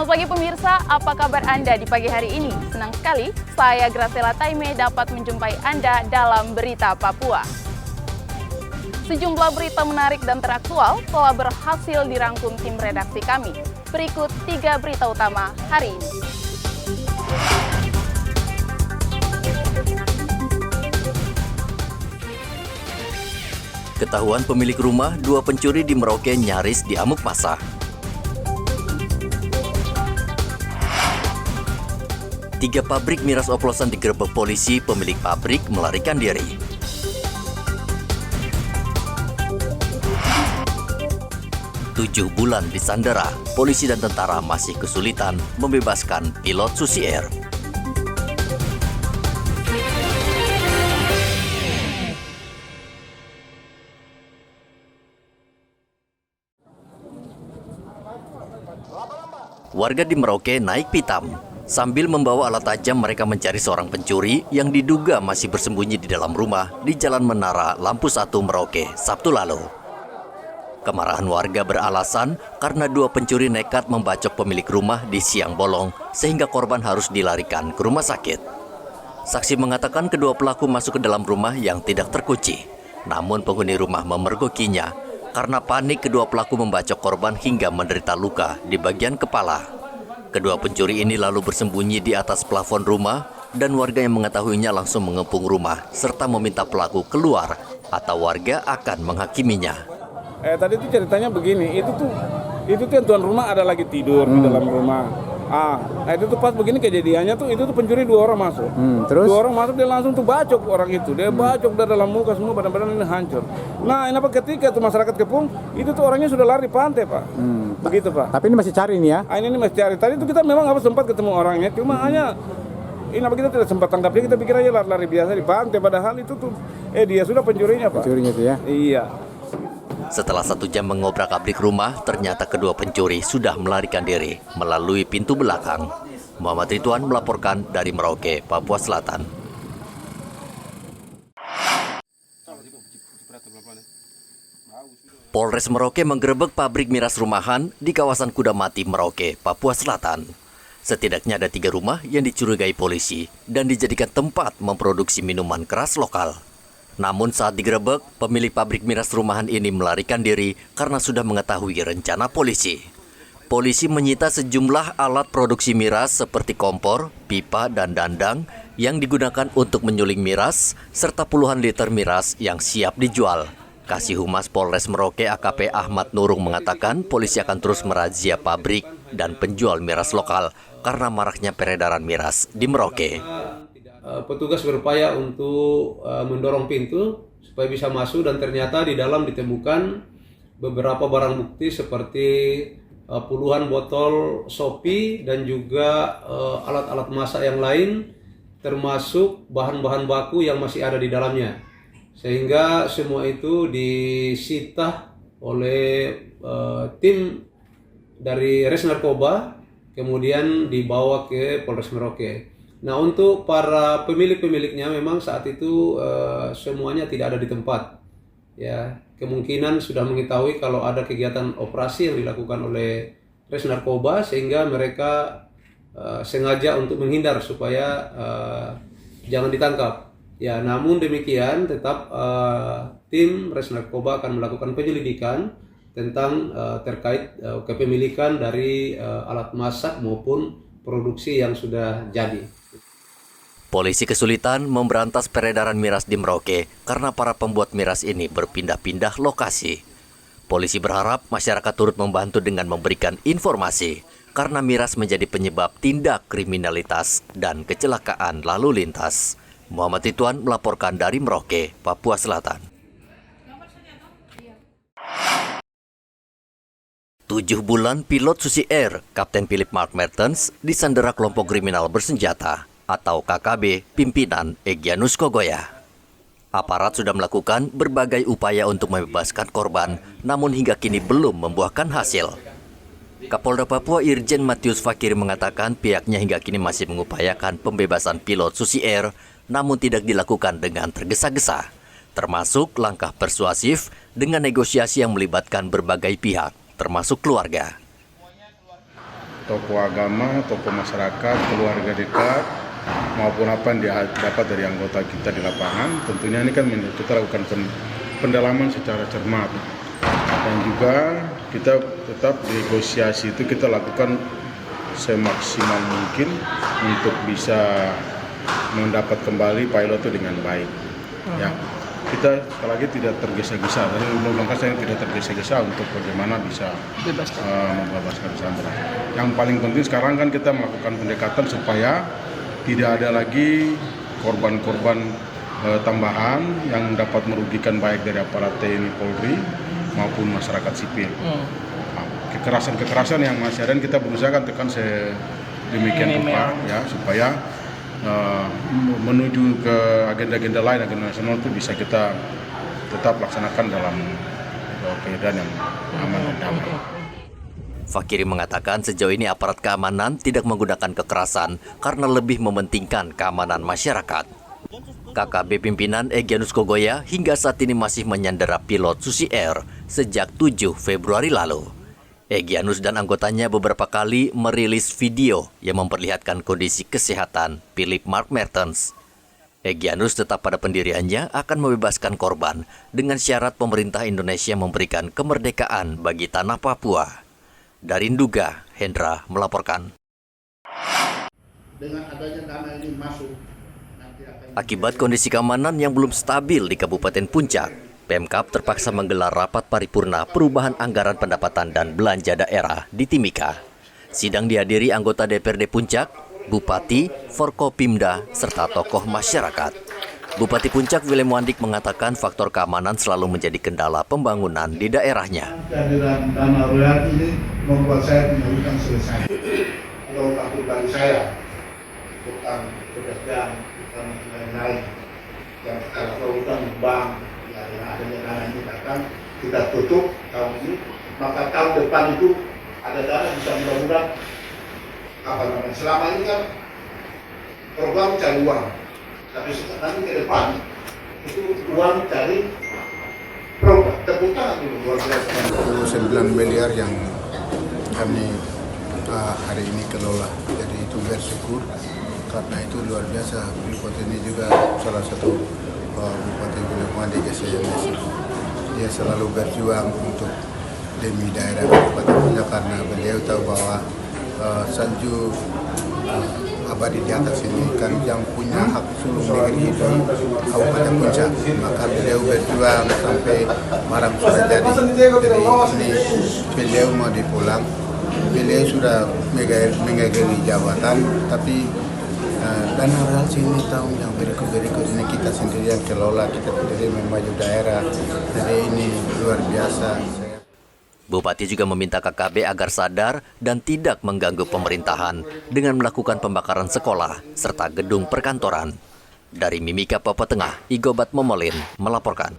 Selamat pagi pemirsa, apa kabar Anda di pagi hari ini? Senang sekali, saya Graciela Taime dapat menjumpai Anda dalam Berita Papua. Sejumlah berita menarik dan teraktual telah berhasil dirangkum tim redaksi kami. Berikut 3 berita utama hari ini. Ketahuan pemilik rumah, 2 pencuri di Merauke nyaris diamuk massa. Tiga pabrik miras oplosan digerebek polisi, pemilik pabrik melarikan diri. Tujuh bulan disandera, polisi dan tentara masih kesulitan membebaskan pilot Susi Air. Warga di Merauke naik pitam. Sambil membawa alat tajam, mereka mencari seorang pencuri yang diduga masih bersembunyi di dalam rumah di Jalan Menara, Lampu 1, Merauke, Sabtu lalu. Kemarahan warga beralasan karena 2 pencuri nekat membacok pemilik rumah di siang bolong sehingga korban harus dilarikan ke rumah sakit. Saksi mengatakan kedua pelaku masuk ke dalam rumah yang tidak terkunci. Namun penghuni rumah memergokinya karena panik kedua pelaku membacok korban hingga menderita luka di bagian kepala. Kedua pencuri ini lalu bersembunyi di atas plafon rumah dan warga yang mengetahuinya langsung mengepung rumah serta meminta pelaku keluar atau warga akan menghakiminya. Tadi itu ceritanya begini, itu tuh yang tuan rumah ada lagi tidur di dalam rumah. Itu tuh pas begini kejadiannya tuh itu tuh pencuri 2 orang masuk. Terus 2 orang masuk dia langsung tuh bacok orang itu. Dia bacok dari dalam muka semua, badan-badan ini hancur. Nah, ini apa ketika tuh masyarakat kepung, itu tuh orangnya sudah lari pantai, Pak. Begitu, Pak. Tapi ini masih cari nih ya? Ini masih cari. Tadi itu kita memang sempat ketemu orangnya, cuma hanya ini apa kita tidak sempat tangkap dia, kita pikir aja lari biasa di pantai, padahal itu tuh dia sudah pencurinya, Pak. Pencurinya itu ya? Iya. Setelah 1 jam mengobrak-abrik rumah, ternyata kedua pencuri sudah melarikan diri melalui pintu belakang. Muhammad Ridwan melaporkan dari Merauke, Papua Selatan. Polres Merauke menggerebek pabrik miras rumahan di kawasan Kudamati, Merauke, Papua Selatan. Setidaknya ada 3 rumah yang dicurigai polisi dan dijadikan tempat memproduksi minuman keras lokal. Namun saat digerebek, pemilik pabrik miras rumahan ini melarikan diri karena sudah mengetahui rencana polisi. Polisi menyita sejumlah alat produksi miras seperti kompor, pipa, dan dandang yang digunakan untuk menyuling miras, serta puluhan liter miras yang siap dijual. Kasih Humas Polres Merauke AKP Ahmad Nurung mengatakan polisi akan terus merazia pabrik dan penjual miras lokal karena maraknya peredaran miras di Merauke. Petugas berupaya untuk mendorong pintu supaya bisa masuk dan ternyata di dalam ditemukan beberapa barang bukti seperti puluhan botol sopi dan juga alat-alat masak yang lain termasuk bahan-bahan baku yang masih ada di dalamnya. Sehingga semua itu disita oleh tim dari Res Narkoba kemudian dibawa ke Polres Merauke. Nah, untuk para pemilik-pemiliknya memang saat itu semuanya tidak ada di tempat. Ya, kemungkinan sudah mengetahui kalau ada kegiatan operasi yang dilakukan oleh Res Narkoba sehingga mereka sengaja untuk menghindar supaya jangan ditangkap. Ya, namun demikian tetap tim Res Narkoba akan melakukan penyelidikan tentang terkait kepemilikan dari alat masak maupun produksi yang sudah jadi. Polisi kesulitan memberantas peredaran miras di Merauke karena para pembuat miras ini berpindah-pindah lokasi. Polisi berharap masyarakat turut membantu dengan memberikan informasi karena miras menjadi penyebab tindak kriminalitas dan kecelakaan lalu lintas. Muhammad Ridwan melaporkan dari Merauke, Papua Selatan. 7 bulan pilot Susi Air, Kapten Philip Mark Mertens, disandera kelompok kriminal bersenjata atau KKB pimpinan Egyanus Kogoya. Aparat sudah melakukan berbagai upaya untuk membebaskan korban, namun hingga kini belum membuahkan hasil. Kapolda Papua Irjen Matius Fakir mengatakan pihaknya hingga kini masih mengupayakan pembebasan pilot Susi Air, namun tidak dilakukan dengan tergesa-gesa, termasuk langkah persuasif dengan negosiasi yang melibatkan berbagai pihak, termasuk keluarga. tokoh agama, tokoh masyarakat, keluarga dekat, maupun apa yang dapat dari anggota kita di lapangan. Tentunya ini kan kita lakukan pendalaman secara cermat, dan juga kita tetap negosiasi itu kita lakukan semaksimal mungkin untuk bisa mendapat kembali pilot itu dengan baik. Ya, kita sekali lagi tidak tergesa-gesa. Dari belakang saya tidak tergesa-gesa untuk bagaimana bisa membebaskan Sandra. Yang paling penting sekarang kan kita melakukan pendekatan supaya tidak ada lagi korban-korban tambahan yang dapat merugikan baik dari aparat TNI Polri maupun masyarakat sipil. Kekerasan-kekerasan yang masih ada kita berusaha kan tekan sedemikian rupa ya supaya menuju ke agenda-agenda lain, agenda nasional itu bisa kita tetap laksanakan dalam keadaan yang aman dan damai. Fakiri mengatakan sejauh ini aparat keamanan tidak menggunakan kekerasan karena lebih mementingkan keamanan masyarakat. KKB pimpinan Egyanus Kogoya hingga saat ini masih menyandera pilot Susi Air sejak 7 Februari lalu. Egyanus dan anggotanya beberapa kali merilis video yang memperlihatkan kondisi kesehatan Philip Mark Mertens. Egyanus tetap pada pendiriannya akan membebaskan korban dengan syarat pemerintah Indonesia memberikan kemerdekaan bagi tanah Papua. Dari Nduga, Hendra melaporkan. Dengan adanya dana ini masuk, Akibat kondisi keamanan yang belum stabil di Kabupaten Puncak, Pemkab terpaksa menggelar rapat paripurna perubahan anggaran pendapatan dan belanja daerah di Timika. Sidang dihadiri anggota DPRD Puncak, Bupati, Forkopimda, serta tokoh masyarakat. Bupati Puncak Willem Wandik mengatakan faktor keamanan selalu menjadi kendala pembangunan di daerahnya. Kehadiran dana royalti ini membuat saya punya hutang selesai. Kalau hutang pribadi saya, hutang pedagang, hutang lain-lain, yang kalau hutang bank, ya dengan adanya dana ini akan kita tutup tahun ini, maka tahun depan itu ada dana bisa mudah-mudahan apa namanya. Selama ini kan program cari uang, tapi nanti ke depan itu uang cari program. Tepuk tangan dulu luar biasa. 9 miliar yang kami hari ini kelola, jadi itu bersyukur karena itu luar biasa. Bupati ini juga salah satu Bupati Willem Wandik dia selalu berjuang untuk demi daerah Kabupaten Puncak karena beliau tahu bahwa salju abadi di atas ini kan yang punya hak sulung negeri itu Kabupaten Puncak, maka beliau berjuang sampai malam sudah jadi ini beliau mau dipulang. Beliau sudah mengakhiri jabatan, tapi dana royalti ini tahun yang berikut ini kita sendiri yang kelola, kita sendiri memaju daerah, jadi ini luar biasa. Bupati juga meminta KKB agar sadar dan tidak mengganggu pemerintahan dengan melakukan pembakaran sekolah serta gedung perkantoran. Dari Mimika, Papua Tengah, Igobat Momolin melaporkan.